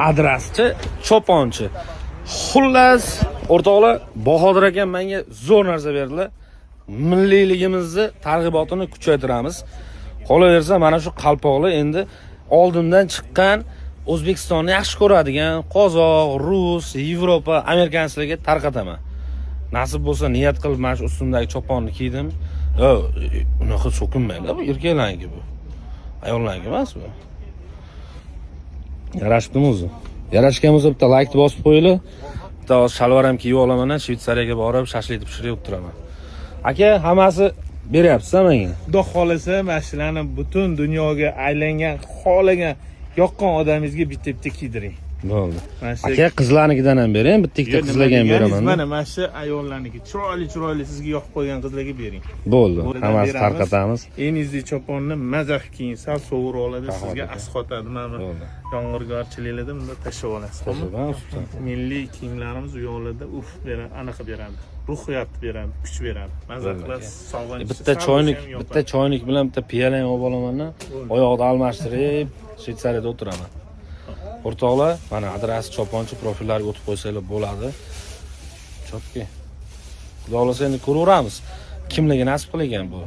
adreschi, cho'ponchi. Xullas, o'rtoqlar, Bahodir aka menga zo'r narsa berdilar. Milliyligimizni targ'ibotini kuchaytiramiz. Qolaversa, mana shu qalpoqlar endi oldindan chiqqan O'zbekistonni yaxshi ko'radigan qozoq, rus, Yevropa, amerikanlarga tarqataman. Nasib bo'lsa, niyat qilib mana shu ustimdagi choponni kiydim. Unaqa so'kinmaydi bu erkaklarniki bu. Ayollarniki emas bu. Yarashibdimi o'zi? Yarashgan bo'lsa bitta like bosib qo'yinglar. Bitta shalvar ham kiyib olaman, Shvetsariyaga borib shashlik pishirib o'tiraman. Aka, hammasi beryapsiz menga. Xudo xolasa, mashinalarni butun dunyoga aylangan, xohlagan, yoqqan odamingizga bitta kiydiring. Bo'ldi. Aka, qizlarnikidan ham bering, bitta qizlarga ham beraman. Mana shu ayollarniki, chiroyli sizga yoqib qo'ygan qizlarga bering. Bo'ldi. Hammasini tarqatamiz. Eningizni choponni mazah kiyin, sal sovuq oladi, sizga asqotadi. Mana yomg'irgarchiliklarda bunda tashlab olasiz. Milliy kiyimlarimiz u yoqlarda beradi, anaqa beradi. Ruhiyat beradi, kuch beradi. Mazah qilasiz, sog'inch. Bitta choynik bilan bitta piyola ham olib olaman-da. Oyoqni almashtirib, Shvetsariyada o'tiraman. O'rtoqlar, mana adres choponchi profillarga o'tib qo'ysanglar bo'ladi. Chopki. Xudo xolasa endi ko'raveramiz. Kimlarga nasib qilgan bu?